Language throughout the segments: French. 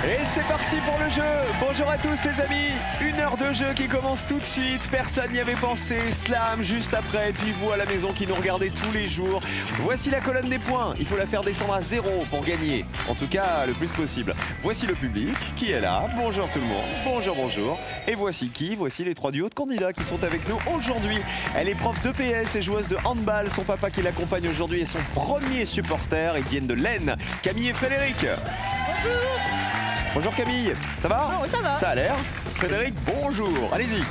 Et c'est parti pour le jeu. Bonjour à tous les amis. 1 heure de jeu qui commence tout de suite. Personne n'y avait pensé. Slam juste après. Puis vous à la maison qui nous regardez tous les jours. Voici la colonne des points. Il faut la faire descendre à 0 pour gagner. En tout cas, le plus possible. Voici le public qui est là. Bonjour tout le monde. Bonjour, bonjour. Et voici qui? Voici les 3 duos de candidats qui sont avec nous aujourd'hui. Elle est prof d'EPS et joueuse de handball. Son papa qui l'accompagne aujourd'hui est son premier supporter. Ils viennent de l'Aisne. Camille et Frédéric. Bonjour Camille, ça va? Oh, ça va. Ça a l'air. Frédéric, bonjour. Allez-y.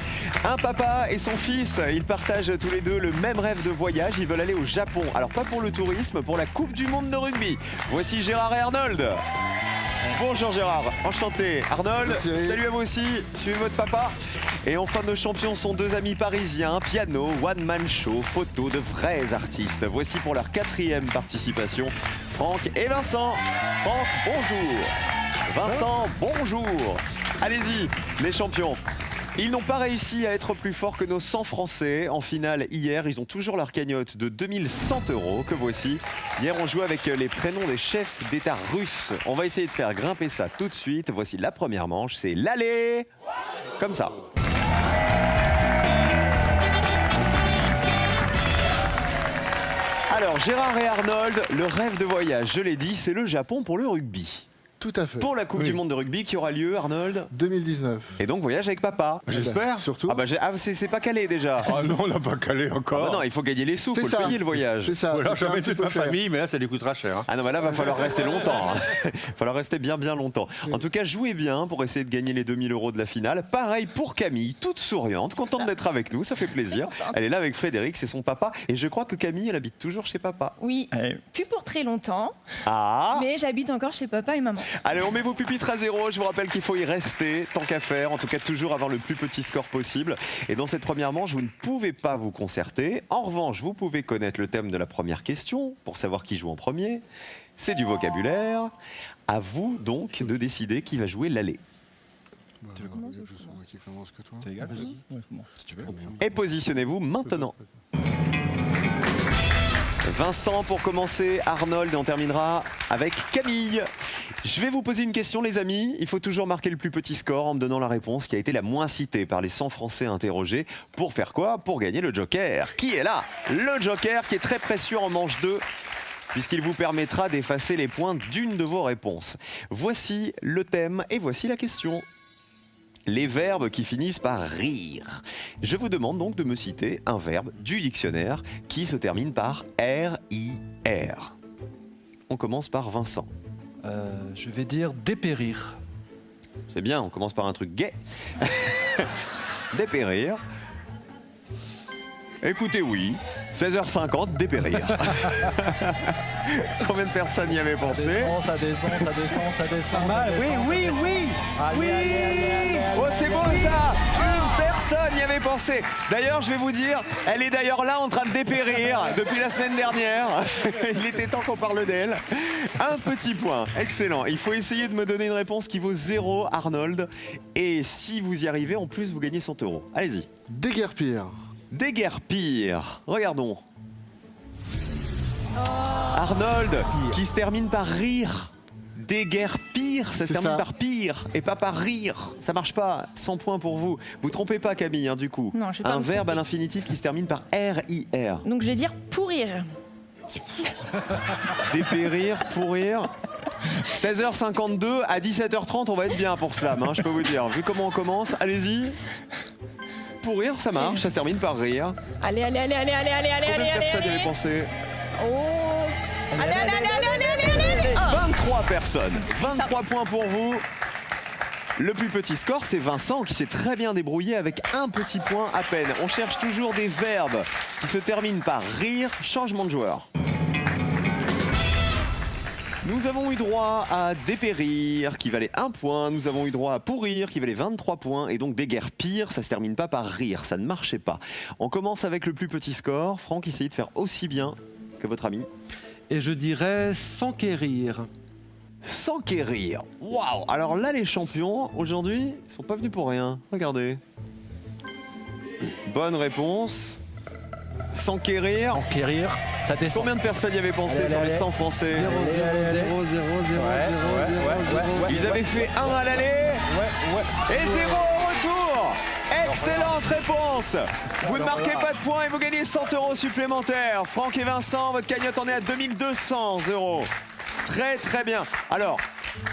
Un papa et son fils, ils partagent tous les deux le même rêve de voyage. Ils veulent aller au Japon. Alors pas pour le tourisme, pour la Coupe du Monde de rugby. Voici Gérard et Arnold. Bonjour Gérard, enchanté. Arnold, salut à vous aussi. Suivez votre papa. Et enfin, nos champions sont 2 amis parisiens. Piano, one-man show, photo, de vrais artistes. Voici pour leur 4e participation, Franck et Vincent. Franck, bonjour. Vincent, bonjour. Allez-y, les champions. Ils n'ont pas réussi à être plus forts que nos 100 Français. En finale, hier, ils ont toujours leur cagnotte de 2100 € que voici. Hier, on jouait avec les prénoms des chefs d'État russes. On va essayer de faire grimper ça tout de suite. Voici la première manche, c'est l'aller. Comme ça. Alors, Gérard et Arnold, le rêve de voyage, je l'ai dit, c'est le Japon pour le rugby. Tout à fait. Pour la Coupe du Monde de rugby qui aura lieu, Arnold. 2019. Et donc voyage avec papa. J'espère. Surtout. Ah bah c'est pas calé déjà. Ah non, on n'a pas calé encore. Ah bah non, il faut gagner les sous, il faut C'est ça. le payer le voyage. C'est ça. Ou alors c'est un j'avais petit toute peu ma cher. famille, mais là ça lui coûtera cher. Hein. Ah non, bah là va falloir rester longtemps. Il va falloir rester bien longtemps. En tout cas, jouez bien pour essayer de gagner les 2000 € de la finale. Pareil pour Camille, toute souriante, contente d'être avec nous, ça fait plaisir. Elle est là avec Frédéric, c'est son papa. Et je crois que Camille, elle habite toujours chez papa. Oui, plus pour très longtemps, Ah. mais j'habite encore chez papa et maman. Allez, on met vos pupitres à 0. Je vous rappelle qu'il faut y rester, tant qu'à faire. En tout cas, toujours avoir le plus petit score possible. Et dans cette première manche, vous ne pouvez pas vous concerter. En revanche, vous pouvez connaître le thème de la première question pour savoir qui joue en premier. C'est du vocabulaire. À vous donc de décider qui va jouer l'aller. Tu veux commencer qui commence que toi. C'est égal. Si tu veux. Et positionnez-vous maintenant. Vincent pour commencer, Arnold et on terminera avec Camille. Je vais vous poser une question les amis, il faut toujours marquer le plus petit score en me donnant la réponse qui a été la moins citée par les 100 Français interrogés. Pour faire quoi? Pour gagner le Joker. Qui est là? Le Joker qui est très précieux en manche 2 puisqu'il vous permettra d'effacer les points d'une de vos réponses. Voici le thème et voici la question. Les verbes qui finissent par rire. Je vous demande donc de me citer un verbe du dictionnaire qui se termine par R-I-R. On commence par Vincent. Je vais dire dépérir. C'est bien, on commence par un truc gai. Dépérir. Écoutez, oui. 16h50, dépérir. Combien de personnes y avaient pensé? Ça descend. Oui. Allez. Oh, c'est beau ça. Une personne y avait pensé. D'ailleurs, je vais vous dire, elle est d'ailleurs là en train de dépérir depuis la semaine dernière. Il était temps qu'on parle d'elle. Un petit point, excellent. Il faut essayer de me donner une réponse qui vaut 0, Arnold. Et si vous y arrivez, en plus, vous gagnez 100 €. Allez-y. Déguerpir. Déguerpir. Regardons. Arnold, qui se termine par rire. Déguerpir, ça se termine ça. par pire et pas par rire. Ça marche pas. 100 points pour vous. Vous trompez pas Camille, hein, du coup. Non, je vais pas Un me verbe à tromper. l'infinitif qui se termine par R-I-R. Donc je vais dire pourrir. Dépérir, pourrir. 16h52 à 17h30, on va être bien pour Slam, hein, je peux vous dire. Vu comment on commence, allez-y. Pourrir, ça marche, ça se termine par rire. Allez. Combien de personnes y avaient pensé? Oh. Allez. 23 personnes. 23 points pour vous. Le plus petit score, c'est Vincent qui s'est très bien débrouillé avec un petit point à peine. On cherche toujours des verbes qui se terminent par rire. Changement de joueur. Nous avons eu droit à dépérir qui valait 1 point. Nous avons eu droit à pourrir qui valait 23 points. Et donc déguerpir, ça se termine pas par rire. Ça ne marchait pas. On commence avec le plus petit score. Franck, essayez de faire aussi bien que votre ami. Et je dirais s'enquérir. S'enquérir. Waouh! Alors là, les champions, aujourd'hui, ils sont pas venus pour rien. Regardez. Bonne réponse. S'enquérir. Enquérir, ça descend. Combien de personnes y avaient pensé Allez, sur les allez. 100 Français 0, 0, 0, 0, 0, 0, ouais. Ils avaient fait 1 à l'aller et 0 au retour. Excellente réponse. Vous ne marquez pas de points et vous gagnez 100 € supplémentaires. Franck et Vincent, votre cagnotte en est à 2200 €. Très très bien. Alors,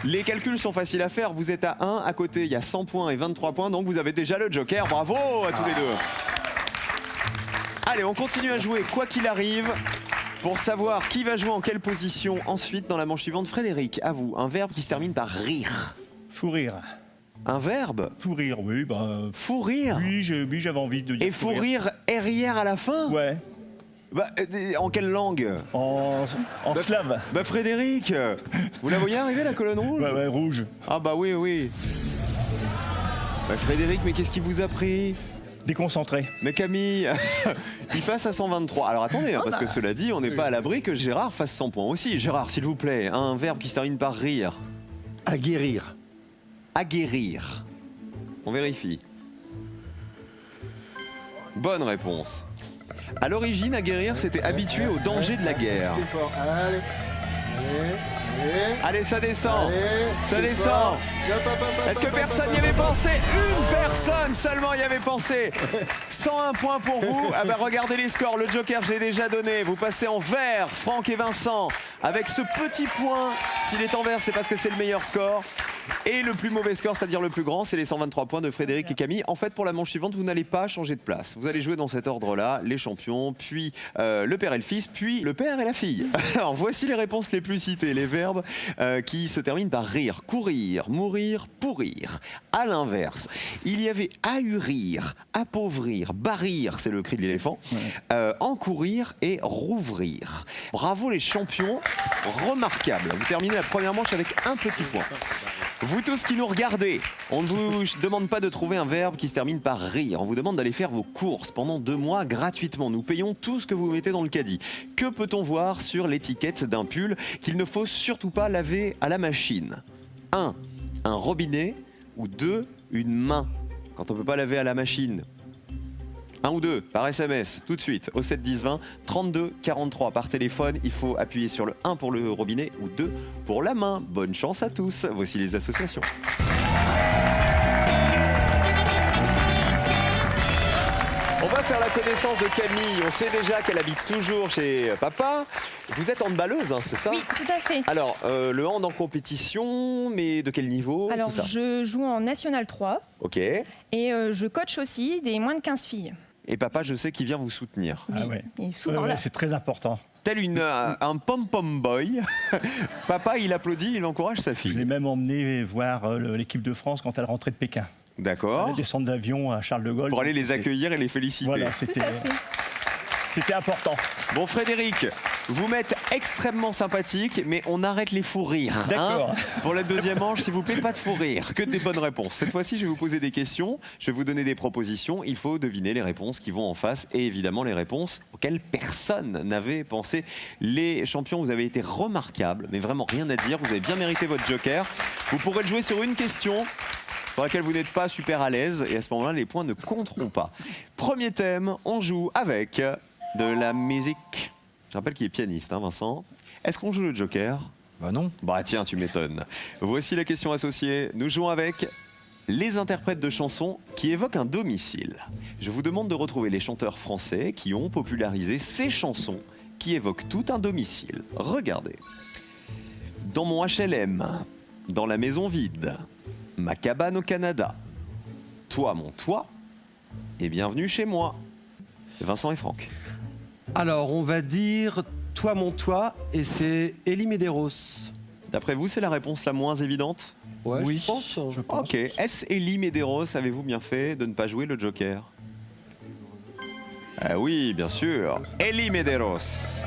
les calculs sont faciles à faire. Vous êtes à 1, à côté il y a 100 points et 23 points, donc vous avez déjà le joker. Bravo à tous les deux. Allez, on continue à jouer quoi qu'il arrive. Pour savoir qui va jouer en quelle position ensuite dans la manche suivante, Frédéric, à vous, un verbe qui se termine par rire. Fou rire. Un verbe? Fou rire, oui. Fou rire. Oui, j'avais envie de dire. Et fou rire RIR à la fin? Ouais. Bah, en quelle langue? En slave. Bah Frédéric, vous la voyez arriver la colonne rouge? Ouais, rouge. Ah bah oui, oui. Bah Frédéric, mais qu'est-ce qui vous a pris? Déconcentré. Mais Camille, il passe à 123. Alors attendez, hein, parce que cela dit, on n'est pas à l'abri que Gérard fasse 100 points aussi. Gérard, s'il vous plaît, un verbe qui se termine par rire. Aguerrir. Aguerrir. On vérifie. Bonne réponse. À l'origine, aguerrir, c'était habitué au danger de la guerre. C'était fort. Allez. Allez, ça descend. Allez. Ça c'est descend. fort. Hop. Est-ce que personne n'y avait pensé? Une personne seulement y avait pensé. 101 points pour vous. Ah bah regardez les scores, le joker je l'ai déjà donné. Vous passez en vert, Franck et Vincent, avec ce petit point. S'il est en vert, c'est parce que c'est le meilleur score. Et le plus mauvais score, c'est-à-dire le plus grand, c'est les 123 points de Frédéric et Camille. En fait, pour la manche suivante, vous n'allez pas changer de place. Vous allez jouer dans cet ordre-là, les champions, puis le père et le fils, puis le père et la fille. Alors, voici les réponses les plus citées. Les verbes qui se terminent par rire, courir, mourir, pourrir. À l'inverse, il y avait ahurir, appauvrir, barrir, c'est le cri de l'éléphant, encourir et rouvrir. Bravo les champions, remarquable. Vous terminez la première manche avec un petit point. Vous tous qui nous regardez, on ne vous demande pas de trouver un verbe qui se termine par rire. On vous demande d'aller faire vos courses pendant 2 mois gratuitement. Nous payons tout ce que vous mettez dans le caddie. Que peut-on voir sur l'étiquette d'un pull qu'il ne faut surtout pas laver à la machine? 1. Un robinet ou 2. Une main. Quand on ne peut pas laver à la machine. 1 ou 2 par SMS, tout de suite, au 7 10 20, 32 43 par téléphone. Il faut appuyer sur le 1 pour le robinet ou 2 pour la main. Bonne chance à tous. Voici les associations. On va faire la connaissance de Camille. On sait déjà qu'elle habite toujours chez papa. Vous êtes handballeuse, hein, c'est ça? Oui, tout à fait. Alors, le hand en compétition, mais de quel niveau? Alors, tout ça. je joue en National 3 Ok. et je coach aussi des moins de 15 filles. Et papa, je sais qu'il vient vous soutenir. Oui, Ah ouais. et souvent là. C'est très important. Tel un pom-pom boy, papa, il applaudit, il encourage sa Je fille. l'ai même emmené voir l'équipe de France quand elle rentrait de Pékin. D'accord. Elle descendre d'avion à Charles de Gaulle. Pour aller les accueillir et les féliciter. Voilà, Tout à fait. c'était important. Bon, Frédéric, vous m'êtes extrêmement sympathique, mais on arrête les fous rires. hein. D'accord. Pour la deuxième manche, s'il vous plaît, pas de fous rires, que des bonnes réponses. Cette fois-ci, je vais vous poser des questions, je vais vous donner des propositions. Il faut deviner les réponses qui vont en face et évidemment les réponses auxquelles personne n'avait pensé. Les champions, vous avez été remarquables, mais vraiment rien à dire. Vous avez bien mérité votre joker. Vous pourrez le jouer sur une question dans laquelle vous n'êtes pas super à l'aise et à ce moment-là, les points ne compteront pas. Premier thème, on joue avec de la musique. Je rappelle qu'il est pianiste, hein, Vincent. Est-ce qu'on joue le joker? Bah non. Bah tiens, tu m'étonnes. Voici la question associée. Nous jouons avec les interprètes de chansons qui évoquent un domicile. Je vous demande de retrouver les chanteurs français qui ont popularisé ces chansons qui évoquent tout un domicile. Regardez. Dans mon HLM, dans la maison vide, ma cabane au Canada, toi mon toit, et bienvenue chez moi. Vincent et Franck. Alors, on va dire Toi mon toit, et c'est Elie Medeiros. D'après vous, c'est la réponse la moins évidente? Ouais, Oui. je pense. Ok. Est-ce Elie Medeiros, avez-vous bien fait de ne pas jouer le joker? Ah oui, bien sûr. Elie Medeiros.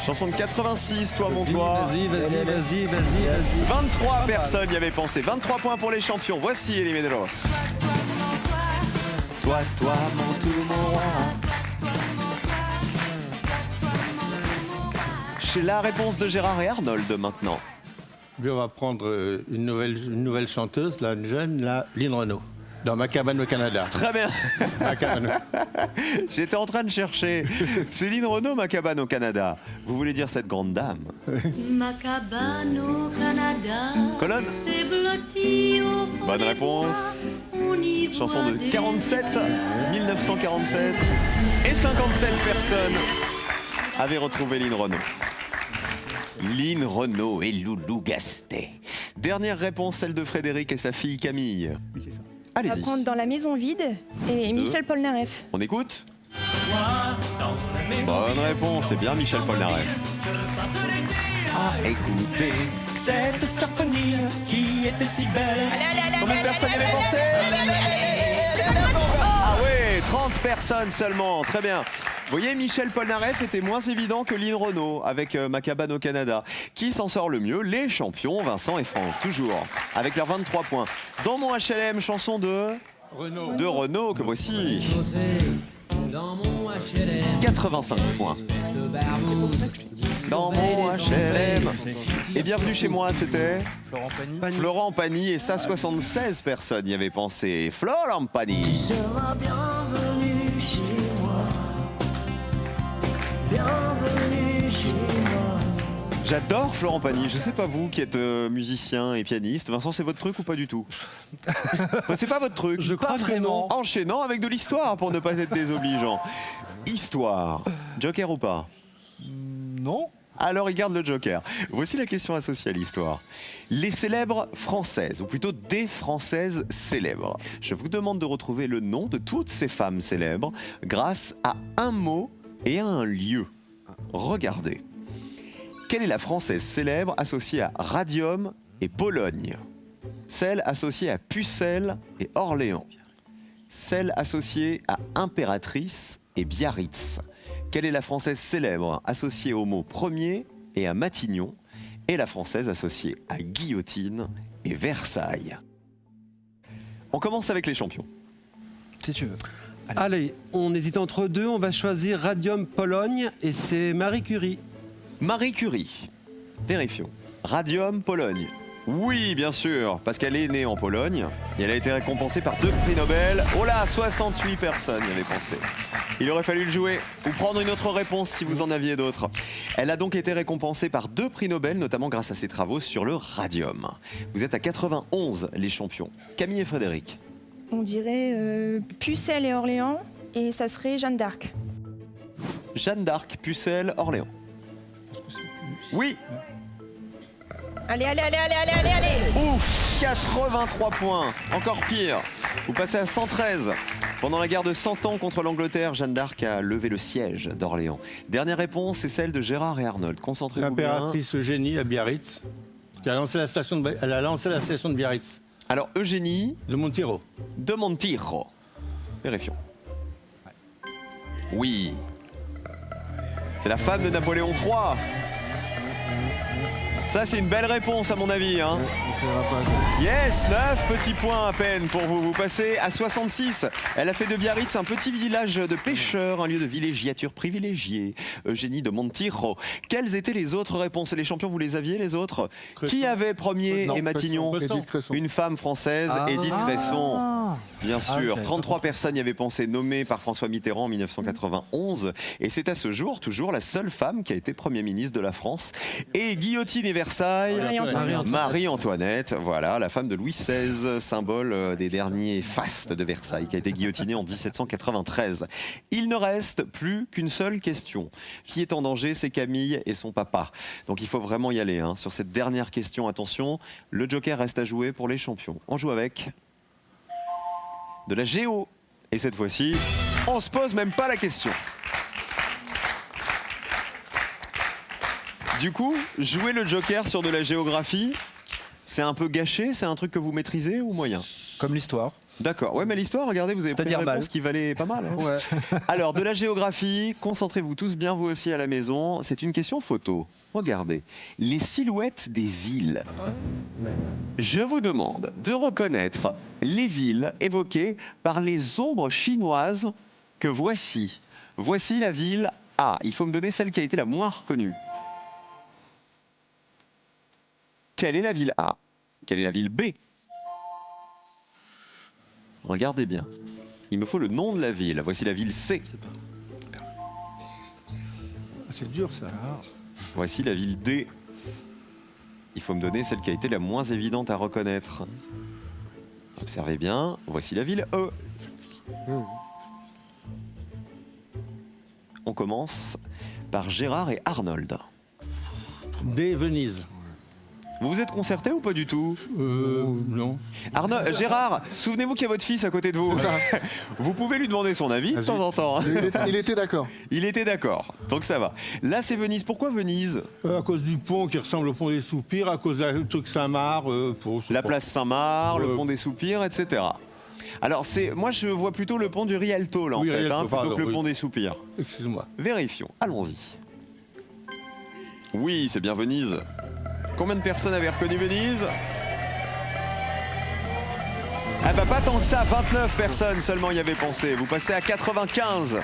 Chanson de 86, toi mon toit. Vas-y. 23 personnes y avaient pensé. 23 points pour les champions. Voici Elie Medeiros. Toi, mon tout, mon roi. C'est la réponse de Gérard et Arnold maintenant. Lui, on va prendre une nouvelle chanteuse, là, une jeune, là, Lynn Renaud. Dans ma cabane au Canada. Très bien. Ma cabane. J'étais en train de chercher. Céline Renaud, ma cabane au Canada. Vous voulez dire cette grande dame? Ma cabane au Canada. Colonne. C'est blotti au fond Bonne des réponse. bois. On y Chanson voit de des 47, 1947. Et 57 personnes avaient retrouvé Lynn Renaud. Lynn Renaud et Loulou Gastet. Dernière réponse, celle de Frédéric et sa fille Camille. Oui, c'est ça. On va Allez-y. prendre Dans la maison vide et Michel Polnareff. On écoute? Bonne réponse, c'est bien Michel Polnareff. Ah, écoutez cette symphonie qui était si belle. Combien de personnes y avaient pensé? Ah ouais, 30 personnes seulement, très bien. Vous voyez, Michel Polnareff était moins évident que Lynn Renaud avec Ma cabane au Canada. Qui s'en sort le mieux? Les champions, Vincent et Franck, toujours, avec leurs 23 points. Dans mon HLM, chanson de Renaud, que voici. 85 points. Dans mon HLM. Et bienvenue chez moi, c'était Florent Pagny et ça, 76 personnes y avaient pensé. Florent Pagny. Tu seras bienvenue chez moi. Bienvenue chez moi. J'adore Florent Pagny. Je sais pas vous qui êtes musicien et pianiste. Vincent, c'est votre truc ou pas du tout? C'est pas votre truc. Je crois vraiment. Enchaînant avec de l'histoire pour ne pas être désobligeant. Histoire. Joker ou pas? Non. Alors il garde le joker. Voici la question associée à l'histoire. Les célèbres françaises, ou plutôt des françaises célèbres. Je vous demande de retrouver le nom de toutes ces femmes célèbres grâce à un mot et à un lieu. Regardez. Quelle est la française célèbre associée à Radium et Pologne? Celle associée à Pucelle et Orléans. Celle associée à Impératrice et Biarritz. Quelle est la française célèbre associée au mot premier et à Matignon? Et la française associée à Guillotine et Versailles. On commence avec les champions. Si tu veux. Allez, on hésite entre deux. On va choisir Radium Pologne et c'est Marie Curie. Marie Curie. Vérifions. Radium Pologne. Oui, bien sûr, parce qu'elle est née en Pologne et elle a été récompensée par 2 prix Nobel. Oh là, 68 personnes y avaient pensé. Il aurait fallu le jouer ou prendre une autre réponse si vous en aviez d'autres. Elle a donc été récompensée par 2 prix Nobel, notamment grâce à ses travaux sur le radium. Vous êtes à 91, les champions. Camille et Frédéric. On dirait Pucelle et Orléans et ça serait Jeanne d'Arc. Jeanne d'Arc, Pucelle, Orléans. Oui. Allez, allez, allez, allez, allez, allez, allez. Ouf, 83 points. Encore pire. Vous passez à 113. Pendant la guerre de 100 ans contre l'Angleterre, Jeanne d'Arc a levé le siège d'Orléans. Dernière réponse, c'est celle de Gérard et Arnold. Concentrez-vous bien. L'impératrice Eugénie à Biarritz. Elle a lancé la station de Biarritz. Alors, Eugénie De Montijo. de Montijo. Vérifions. Oui. C'est la femme de Napoléon III. Ça, c'est une belle réponse à mon avis. Hein. Yes, 9 petits points à peine pour vous. Vous passez à 66. Elle a fait de Biarritz un petit village de pêcheurs, un lieu de villégiature privilégié. Eugénie de Montijo. Quelles étaient les autres réponses? Les champions, vous les aviez, les autres? Cresson. Qui avait premier Non, et Matignon? Cresson. Édith Cresson. Une femme française, Édith Cresson. Bien sûr, 33 personnes y avaient pensé, nommées par François Mitterrand en 1991. Et c'est à ce jour toujours la seule femme qui a été Premier ministre de la France. Et Guillotine et Versailles, Marie-Antoinette, voilà, la femme de Louis XVI, symbole des derniers fastes de Versailles, qui a été guillotinée en 1793. Il ne reste plus qu'une seule question. Qui est en danger? C'est Camille et son papa. Donc il faut vraiment y aller. Hein. Sur cette dernière question, attention, le joker reste à jouer pour les champions. On joue avec de la géo. Et cette fois-ci, on se pose même pas la question. Du coup, jouer le joker sur de la géographie, c'est un peu gâché, c'est un truc que vous maîtrisez ou moyen? Comme l'histoire. D'accord, ouais, mais l'histoire, regardez, vous avez pris une C'est-à-dire réponse qui valait pas mal. Hein. Alors, de la géographie, concentrez-vous tous bien, vous aussi à la maison. C'est une question photo. Regardez, les silhouettes des villes. Je vous demande de reconnaître les villes évoquées par les ombres chinoises que voici. Voici la ville A. Il faut me donner celle qui a été la moins reconnue. Quelle est la ville A? Quelle est la ville B? Regardez bien. Il me faut le nom de la ville. Voici la ville C. C'est dur ça. Voici la ville D. Il faut me donner celle qui a été la moins évidente à reconnaître. Observez bien. Voici la ville E. On commence par Gérard et Arnold. D, Venise. Vous vous êtes concertés ou pas du tout? Non. Gérard, souvenez-vous qu'il y a votre fils à côté de vous. Vous pouvez lui demander son avis de temps en temps. Hein. Il était d'accord. Il était d'accord, donc ça va. Là c'est Venise. Pourquoi Venise? À cause du pont qui ressemble au pont des Soupirs, à cause du truc Saint-Marc, La place Saint-Marc, le pont des Soupirs, etc. Alors moi je vois plutôt le pont du Rialto là en fait, Rialto, plutôt pardon, que le oui. pont des Soupirs. Excuse-moi. Vérifions, allons-y. Oui, c'est bien Venise. Combien de personnes avaient reconnu Venise? Ah bah pas tant que ça, 29 personnes seulement y avaient pensé. Vous passez à 95.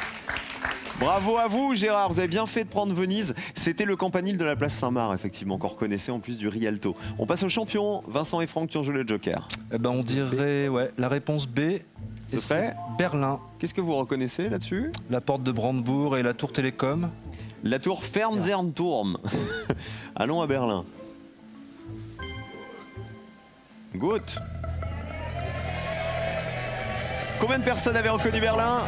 Bravo à vous Gérard, vous avez bien fait de prendre Venise. C'était le campanile de la place Saint-Marc, effectivement, qu'on reconnaissait en plus du Rialto. On passe aux champions, Vincent et Franck qui ont joué le Joker. Eh ben on dirait la réponse B. Ce Et serait Berlin, Qu'est-ce que vous reconnaissez là-dessus? la porte de Brandebourg et la tour Télécom. La tour Fernsehturm. Allons à Berlin. Good. Combien de personnes avaient reconnu Berlin?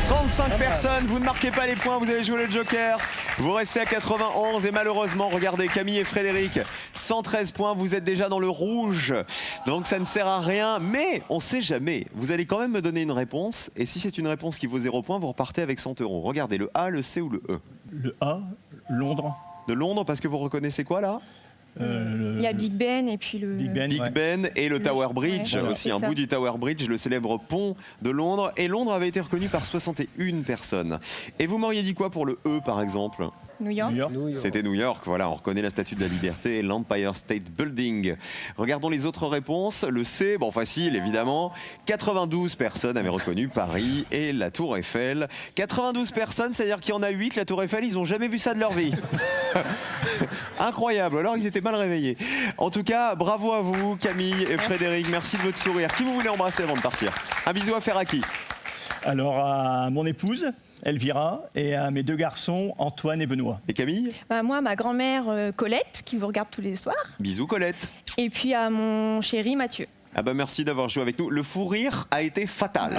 35 personnes, vous ne marquez pas les points, vous avez joué le Joker. Vous restez à 91 et malheureusement, regardez, Camille et Frédéric, 113 points, vous êtes déjà dans le rouge. Donc ça ne sert à rien, mais on sait jamais. Vous allez quand même me donner une réponse et si c'est une réponse qui vaut 0 points, vous repartez avec 100 €. Regardez, le A, le C ou le E? Le A, Londres. De Londres, parce que vous reconnaissez quoi là? Il y a Big Ben et puis le... Big Ben. Big ouais. Ben et le Tower Bridge, ouais, aussi c'est un ça. bout du Tower Bridge, le célèbre pont de Londres. Et Londres avait été reconnu par 61 personnes. Et vous m'auriez dit quoi pour le E par exemple? New York. New York. C'était New York, voilà, on reconnaît la Statue de la Liberté et l'Empire State Building. Regardons les autres réponses. Le C, bon facile évidemment. 92 personnes avaient reconnu Paris et la Tour Eiffel. 92 personnes, c'est-à-dire qu'il y en a 8, la Tour Eiffel, ils n'ont jamais vu ça de leur vie. Incroyable, alors ils étaient mal réveillés. En tout cas, bravo à vous Camille et Frédéric, merci de votre sourire. Qui vous voulez embrasser avant de partir? Un bisou à faire à qui? Alors à mon épouse, Elvira, et à mes 2 garçons, Antoine et Benoît. Et Camille? Bah, moi, ma grand-mère Colette, qui vous regarde tous les soirs. Bisous Colette. Et puis à mon chéri Mathieu. Ah bah merci d'avoir joué avec nous. Le fou rire a été fatal.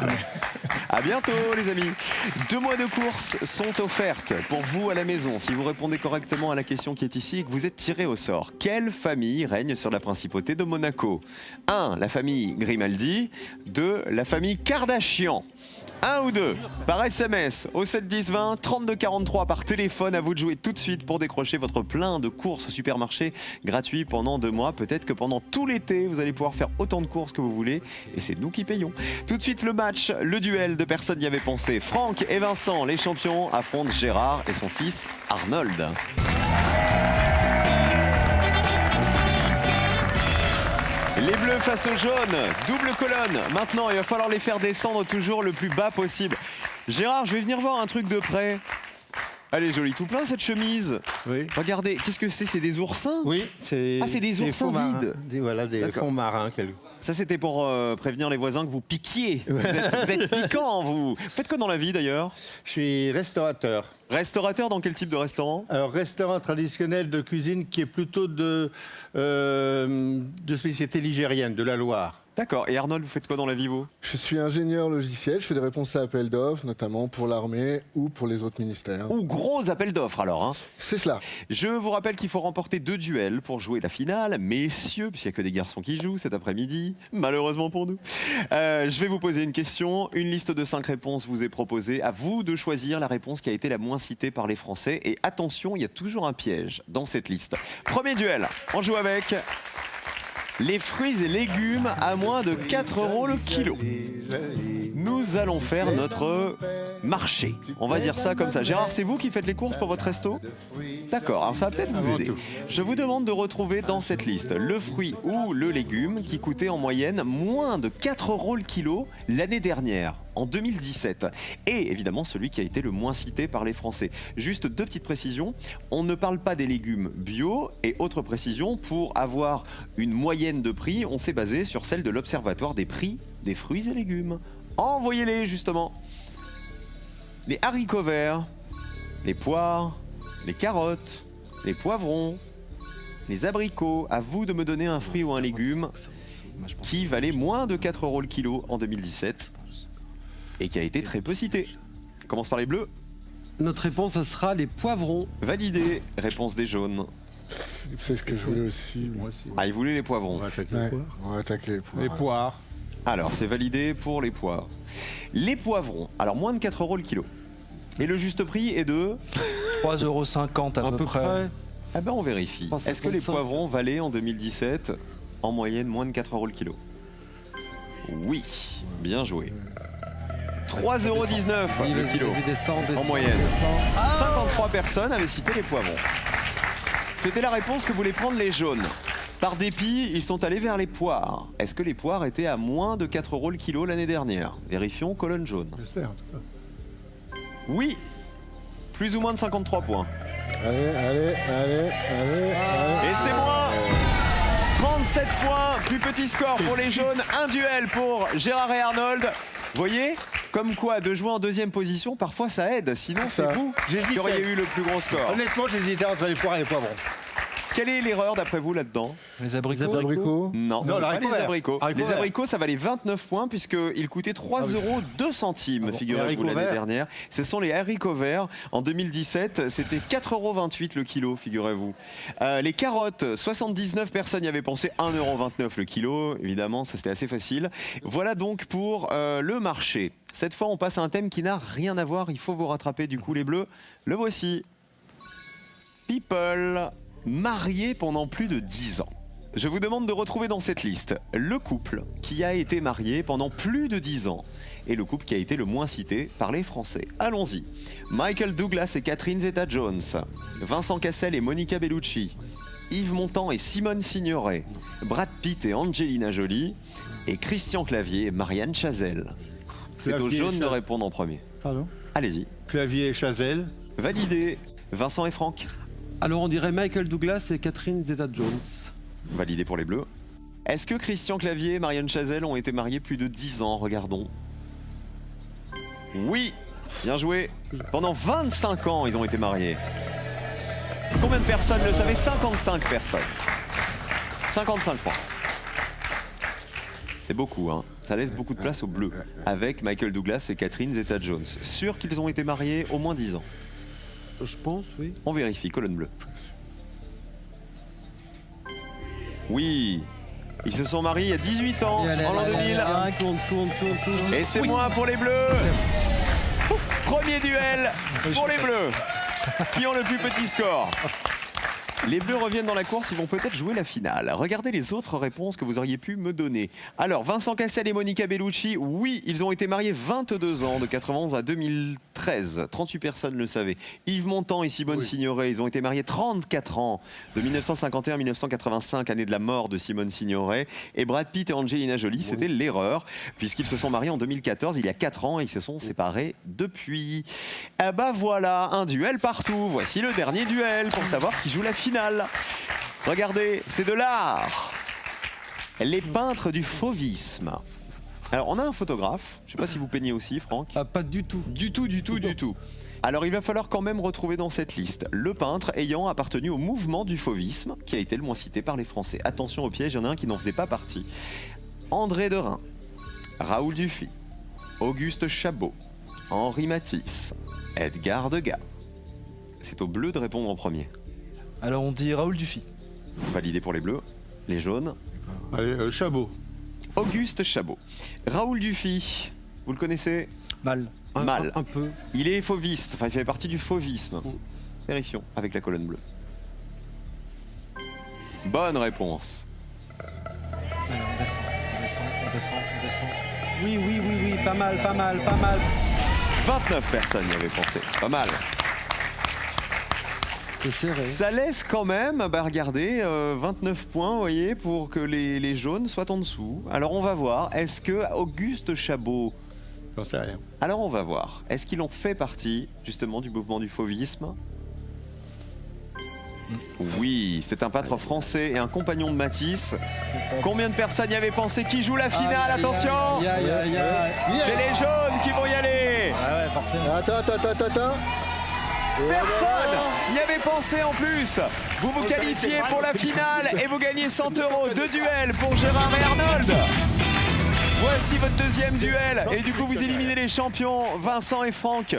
À bientôt les amis. 2 mois de course sont offertes pour vous à la maison si vous répondez correctement à la question qui est ici et que vous êtes tiré au sort. Quelle famille règne sur la principauté de Monaco? 1. La famille Grimaldi. 2. La famille Kardashian. 1 ou 2 par SMS au 7 10 20, 32 43 par téléphone. À vous de jouer tout de suite pour décrocher votre plein de courses au supermarché gratuit pendant 2 mois. Peut-être que pendant tout l'été, vous allez pouvoir faire autant de courses que vous voulez et c'est nous qui payons. Tout de suite le match, le duel de personnes y avaient pensé. Franck et Vincent, les champions, affrontent Gérard et son fils Arnold. Les bleus face aux jaunes, double colonne. Maintenant, il va falloir les faire descendre toujours le plus bas possible. Gérard, je vais venir voir un truc de près. Elle est jolie tout plein cette chemise. Oui. Regardez, qu'est-ce que c'est? C'est des oursins? Oui, c'est. Ah, c'est des oursins fonds marins. vides. Voilà, des D'accord. fonds marins. Ça, c'était pour prévenir les voisins que vous piquiez. Vous êtes piquant, vous. Faites quoi dans la vie d'ailleurs? Je suis restaurateur. Restaurateur dans quel type de restaurant? Alors, restaurant traditionnel de cuisine qui est plutôt de spécialité ligérienne, de la Loire. D'accord. Et Arnold, vous faites quoi dans la vie, vous? Je suis ingénieur logiciel, je fais des réponses à appels d'offres, notamment pour l'armée ou pour les autres ministères. Ouh, gros appel d'offres alors. Hein. C'est cela. Je vous rappelle qu'il faut remporter 2 duels pour jouer la finale. Messieurs, puisqu'il n'y a que des garçons qui jouent cet après-midi, malheureusement pour nous. Je vais vous poser une question. Une liste de 5 réponses vous est proposée. À vous de choisir la réponse qui a été la moins citée par les Français. Et attention, il y a toujours un piège dans cette liste. Premier duel, on joue avec les fruits et légumes à moins de 4 € le kilo. Nous allons faire notre marché. On va dire ça comme ça. Gérard, c'est vous qui faites les courses pour votre resto? D'accord, alors ça va peut-être vous aider. Je vous demande de retrouver dans cette liste le fruit ou le légume qui coûtait en moyenne moins de 4 € le kilo l'année dernière. en 2017. Et évidemment celui qui a été le moins cité par les Français. Juste 2 petites précisions. On ne parle pas des légumes bio. Et autre précision, pour avoir une moyenne de prix, on s'est basé sur celle de l'Observatoire des prix des fruits et légumes. Envoyez-les justement. Les haricots verts, les poires, les carottes, les poivrons, les abricots. À vous de me donner un fruit ou un légume qui valait moins de 4 € le kilo en 2017 et qui a été très peu cité. On commence par les bleus. Notre réponse, ça sera les poivrons. Validé. Réponse des jaunes. C'est ce que je voulais aussi. Moi aussi. Ah, ils voulaient les poivrons. On va attaquer Ouais, les poires. on va attaquer les poires. Les poires. Alors, c'est validé pour les poires. Les poivrons, alors moins de 4 € le kilo. Et le juste prix est de... 3,50 € à peu près. Ah ben on vérifie. 3,55. Est-ce que les poivrons valaient en 2017 en moyenne moins de 4 € le kilo? Oui, bien joué. 3,19 € le kilo. En moyenne. 53 personnes avaient cité les poivrons. C'était la réponse que voulaient prendre les jaunes. Par dépit, ils sont allés vers les poires. Est-ce que les poires étaient à moins de 4 € le kilo l'année dernière? Vérifions, colonne jaune. J'espère en tout cas. Oui, plus ou moins de 53 points. Allez. Et c'est moins 37 points, plus petit score pour les jaunes, un duel pour Gérard et Arnold. Vous voyez, comme quoi de jouer en deuxième position, parfois ça aide, sinon c'est Ça. vous qui auriez eu le plus gros score. Honnêtement, j'hésitais entre les poires et les poivrons. Quelle est l'erreur d'après vous là-dedans? Les abricots. Les abricots. Non, Non, c'est pas l'haricot les vert. abricots. Haricot Les vert. abricots, ça valait 29 points puisqu'ils coûtaient 3,02 €, bon, figurez-vous, les haricots l'année verts. dernière. Ce sont les haricots verts. En 2017, c'était 4,28 € le kilo, figurez-vous. Les carottes, 79 personnes y avaient pensé, 1,29 € le kilo. Évidemment, ça c'était assez facile. Voilà donc pour le marché. Cette fois, on passe à un thème qui n'a rien à voir. Il faut vous rattraper, du coup, les bleus. Le voici. People, mariés pendant plus de 10 ans. Je vous demande de retrouver dans cette liste le couple qui a été marié pendant plus de 10 ans et le couple qui a été le moins cité par les Français. Allons-y. Michael Douglas et Catherine Zeta-Jones, Vincent Cassel et Monica Bellucci, Yves Montand et Simone Signoret, Brad Pitt et Angelina Jolie et Christian Clavier et Marianne Chazelle. C'est aux Clavier et jaunes de Chazelle. répondre en premier. Pardon. Allez-y. Clavier et Chazelle. Validé. Vincent et Franck. Alors on dirait Michael Douglas et Catherine Zeta-Jones. Validé pour les bleus. Est-ce que Christian Clavier et Marianne Chazelle ont été mariés plus de 10 ans? Regardons. Oui, bien joué. Pendant 25 ans, ils ont été mariés. Combien de personnes le savaient? 55 personnes. 55 points. C'est beaucoup, hein. Ça laisse beaucoup de place aux bleus. Avec Michael Douglas et Catherine Zeta-Jones. Sûr qu'ils ont été mariés au moins 10 ans. Je pense, oui. On vérifie, colonne bleue. Oui, ils se sont mariés il y a 18 ans, en l'an 2000. En dessous, en dessous. Et c'est moins pour les bleus. Premier duel pour les bleus, qui ont le plus petit score. Les bleus reviennent dans la course, ils vont peut-être jouer la finale. Regardez les autres réponses que vous auriez pu me donner. Alors, Vincent Cassel et Monica Bellucci, oui, ils ont été mariés 22 ans, de 91 à 2013. 38 personnes le savaient. Yves Montand et Simone Signoret, ils ont été mariés 34 ans, de 1951 à 1985, année de la mort de Simone Signoret. Et Brad Pitt et Angelina Jolie, c'était l'erreur, puisqu'ils se sont mariés en 2014, il y a 4 ans, et ils se sont séparés depuis. Eh ben voilà, un duel partout. Voici le dernier duel pour savoir qui joue la finale. Regardez, c'est de l'art. Les peintres du fauvisme. Alors, on a un photographe. Je ne sais pas si vous peignez aussi, Franck. Ah, pas du tout. Du tout. Alors, il va falloir quand même retrouver dans cette liste le peintre ayant appartenu au mouvement du fauvisme, qui a été le moins cité par les Français. Attention au piège, il y en a un qui n'en faisait pas partie. André Derain, Raoul Dufy, Auguste Chabot, Henri Matisse, Edgar Degas. C'est aux bleus de répondre en premier. Alors on dit Raoul Dufy. Validé pour les bleus. Les jaunes. Allez, Chabot. Auguste Chabot. Raoul Dufy, vous le connaissez? Mal. Mal. Un peu. Il est fauviste, enfin il fait partie du fauvisme. Vérifions avec la colonne bleue. Bonne réponse. Alors, on descend. Oui, pas mal. 29 personnes y avaient pensé, c'est pas mal. C'est serré. Ça laisse quand même, regardez, 29 points, vous voyez, pour que les jaunes soient en dessous. Alors on va voir, est-ce que Auguste Chabot J'en sais rien. Alors on va voir. Est-ce qu'ils ont fait partie justement du mouvement du fauvisme? Oui, c'est un peintre français et un compagnon de Matisse. Combien de personnes y avaient pensé? Qui joue la finale? Attention! C'est les jaunes qui vont y aller! Ah ouais, forcément. Attends. Personne n'y avait pensé en plus. Vous vous qualifiez pour la finale et vous gagnez 100 €. 2 duels pour Gérard et Arnold. Voici votre deuxième duel. Et du coup, vous éliminez les champions, Vincent et Franck.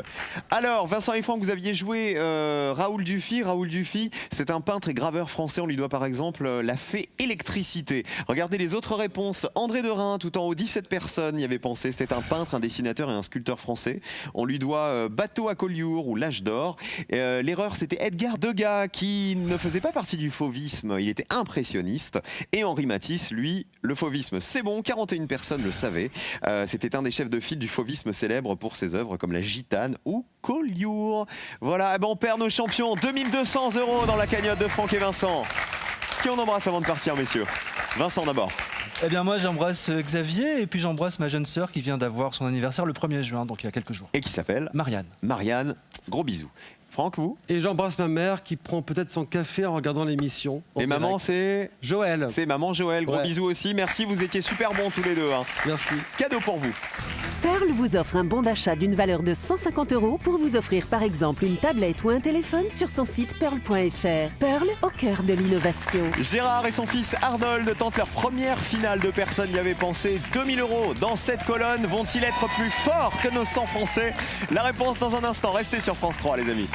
Alors, Vincent et Franck, vous aviez joué Raoul Dufy. Raoul Dufy, c'est un peintre et graveur français. On lui doit par exemple la fée électricité. Regardez les autres réponses. André Derain, tout en haut, 17 personnes y avaient pensé. C'était un peintre, un dessinateur et un sculpteur français. On lui doit Bateau à Collioure ou L'Âge d'Or. L'erreur, c'était Edgar Degas, qui ne faisait pas partie du fauvisme. Il était impressionniste. Et Henri Matisse, lui, le fauvisme, c'est bon. 41 personnes le savaient. C'était un des chefs de file du fauvisme célèbre pour ses œuvres comme La Gitane ou Collioure. Voilà, eh ben on perd nos champions. 2200 € dans la cagnotte de Franck et Vincent. Qui on embrasse avant de partir, messieurs? Vincent d'abord. Eh bien moi j'embrasse Xavier et puis j'embrasse ma jeune sœur qui vient d'avoir son anniversaire le 1er juin, donc il y a quelques jours. Et qui s'appelle? Marianne. Marianne, gros bisous. Franck, vous? Et j'embrasse ma mère qui prend peut-être son café en regardant l'émission. Et maman, c'est? Joël. C'est maman Joël, gros Ouais. bisous aussi. Merci, vous étiez super bons tous les deux. Hein. Merci. Cadeau pour vous. Pearl vous offre un bon d'achat d'une valeur de 150 € pour vous offrir par exemple une tablette ou un téléphone sur son site pearl.fr. Pearl au cœur de l'innovation. Gérard et son fils Arnold tentent leur première finale de personne y avait pensé. 2000 € dans cette colonne. Vont-ils être plus forts que nos 100 Français? La réponse dans un instant. Restez sur France 3, les amis.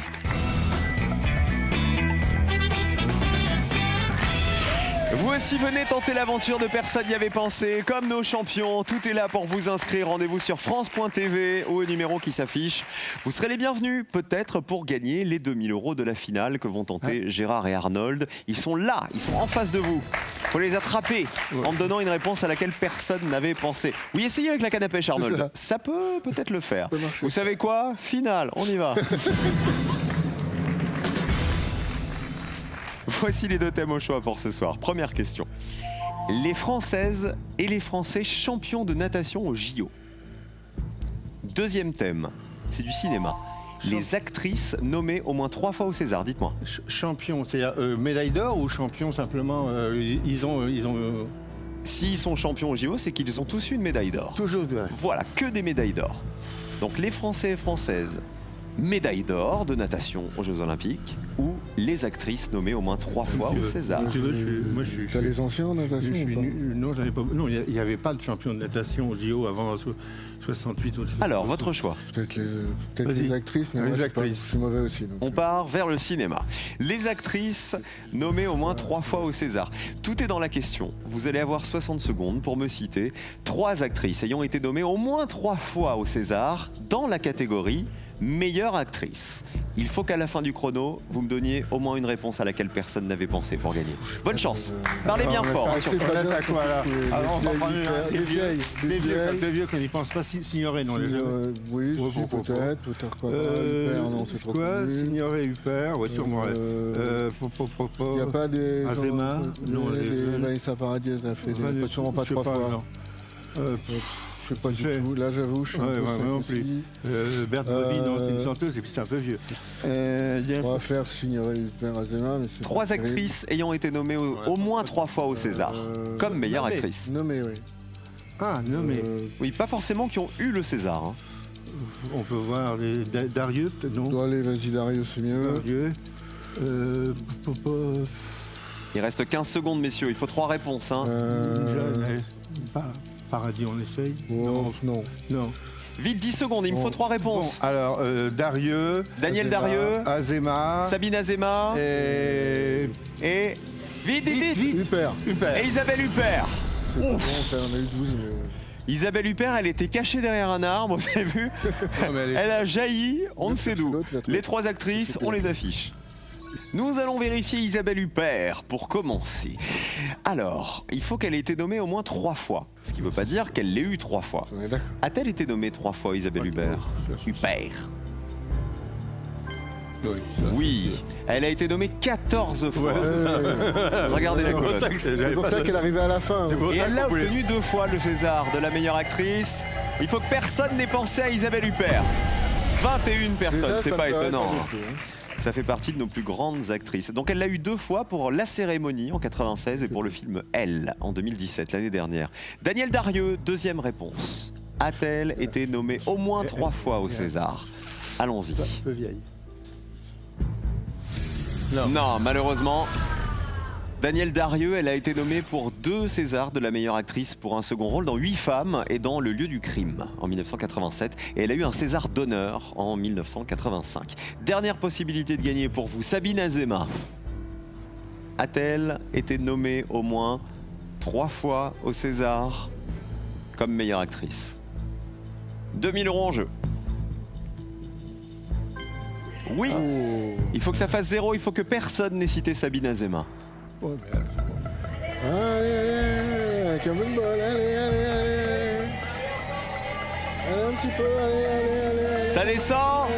Vous aussi venez tenter l'aventure de personne y avait pensé. Comme nos champions, tout est là pour vous inscrire. Rendez-vous sur France.tv au numéro qui s'affiche. Vous serez les bienvenus, peut-être pour gagner les 2000 € de la finale que vont tenter Gérard et Arnold. Ils sont là, ils sont en face de vous. Il faut les attraper en me donnant une réponse à laquelle personne n'avait pensé. Oui, essayez avec la canne à pêche, Arnold. Ça peut peut-être le faire. Vous savez quoi? Finale, on y va. Voici les deux thèmes au choix pour ce soir. Première question. Les Françaises et les Français champions de natation au JO. Deuxième thème, c'est du cinéma. Les actrices nommées au moins 3 fois au César. Dites-moi. Champion, c'est-à-dire médaille d'or ou champion simplement ils ont S'ils sont champions au JO, c'est qu'ils ont tous eu une médaille d'or. toujours. Ouais. Voilà, que des médailles d'or. Donc les Français et Françaises, médaille d'or de natation aux Jeux Olympiques, ou les actrices nommées au moins 3 fois au César. Tu veux, moi je suis. T'as les anciens en natation Je suis ou pas non, j'en ai pas. Non, il n'y avait pas de champion de natation au JO avant 68 ou Alors, votre choix. Peut-être Vas-y. les actrices, mais Les moi, actrices. je suis mauvais aussi. donc. On part vers le cinéma. Les actrices nommées au moins 3 fois au César. Tout est dans la question. Vous allez avoir 60 secondes pour me citer 3 actrices ayant été nommées au moins 3 fois au César dans la catégorie meilleure actrice. Il faut qu'à la fin du chrono, vous me donniez au moins une réponse à laquelle personne n'avait pensé pour gagner. Bonne chance. Parlez bien fort. hein, surtout. On est à quoi là? Alors, on va prendre des vieilles, des vieux qu'on n'y pense pas. Signoret, non, les jeunes. Oui, Ouais, si, pourquoi peut-être quoi. Huppert, non, c'est trop Quoi? connu. Signoret, Huppert, ouais, sûrement. Il n'y a pas des... Azéma, non, des Vanessa Paradis, elle a fait des... sûrement pas 3 fois. Je sais pas du tout. Là, j'avoue, je suis un peu sec non aussi. plus. Berthe Bovy, non, c'est une chanteuse et puis c'est un peu vieux. On va faire Signoret, Huppert, Azéma, mais c'est 3 pas terrible. actrices ayant été nommées au moins 3 fois au César comme meilleure nommées. actrice. Nommé, oui. Ah, non, mais Oui, pas forcément qui ont eu le César. hein. on peut voir Darieux, peut-être, non? Allez, vas-y, Dario, c'est mieux. Darieux. Il reste 15 secondes, messieurs. Il faut 3 réponses. hein. Paradis, on essaye? Oh, non. Non. Vite, 10 secondes. Il me faut 3 réponses. Bon, alors, Darieux. Daniel Azéma. Darieux, Azéma. Sabine Azéma Et. et... Vite. Huppert. Huppert. Et Isabelle Huppert. C'est pas bon, on en a eu 12, mais... Isabelle Huppert, elle était cachée derrière un arbre, vous avez vu? Elle a jailli, on ne sait d'où. Les 3 actrices, on les affiche. Nous allons vérifier Isabelle Huppert pour commencer. Alors, il faut qu'elle ait été nommée au moins 3 fois. Ce qui ne veut pas dire qu'elle l'ait eu 3 fois. On est d'accord. A-t-elle été nommée 3 fois, Isabelle Huppert? Huppert. Oui, elle a été nommée 14 fois. Ouais, c'est ça. Regardez la colonne. C'est pour ça qu'elle arrivait à la fin. hein. Et elle a obtenu 2 fois le César de la meilleure actrice. Il faut que personne n'ait pensé à Isabelle Huppert. 21 personnes, Déjà, c'est ça pas me paraît étonnant. du tout, hein. Ça fait partie de nos plus grandes actrices. Donc elle l'a eu 2 fois pour La Cérémonie en 96 et pour le film Elle en 2017, l'année dernière. Danielle Darieux, deuxième réponse. A-t-elle été nommée au moins 3 fois au César? Allons-y. Un peu vieille. Non, malheureusement. Danielle Darieux, elle a été nommée pour 2 Césars de la meilleure actrice pour un second rôle dans 8 femmes et dans Le lieu du crime en 1987. Et elle a eu un César d'honneur en 1985. Dernière possibilité de gagner pour vous, Sabine Azéma. A-t-elle été nommée au moins 3 fois au César comme meilleure actrice? 2000 € en jeu. Oui, il faut que ça fasse 0, il faut que personne n'ait cité Sabine Azéma. Ouais, mais là, c'est bon. Allez, comme une balle, allez. Allez, un petit peu, allez. Ça descend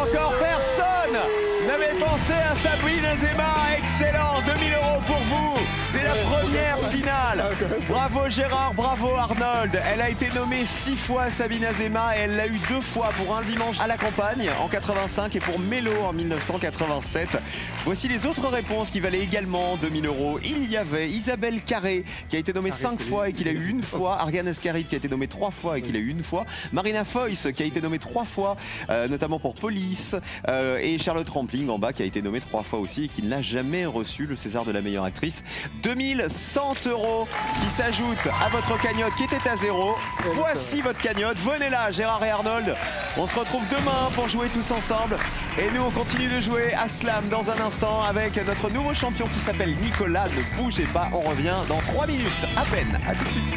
encore, personne n'avait pensé à Sabine Azéma. Excellent, 2000 € pour vous dès la première finale. Bravo Gérard, bravo Arnold. Elle a été nommée 6 fois Sabine Azéma et elle l'a eu 2 fois pour Un dimanche à la campagne en 85 et pour Mélo en 1987. Voici les autres réponses qui valaient également 2000 €. Il y avait Isabelle Carré qui a été nommée 5 fois et qui l'a eu 1 fois. Ariane Ascaride qui a été nommée 3 fois et qui l'a eu 1 fois. Marina Foïs qui a été nommée 3 fois, notamment pour Police. Et Charlotte Rampling en bas qui a été nommée 3 fois aussi et qui n'a jamais reçu le César de la meilleure actrice. 2100 € qui s'ajoutent à votre cagnotte qui était à 0. Voici votre cagnotte. Venez là, Gérard et Arnold. On se retrouve demain pour jouer tous ensemble. Et nous, on continue de jouer à Slam dans un instant avec notre nouveau champion qui s'appelle Nicolas. Ne bougez pas, on revient dans 3 minutes à peine. À tout de suite.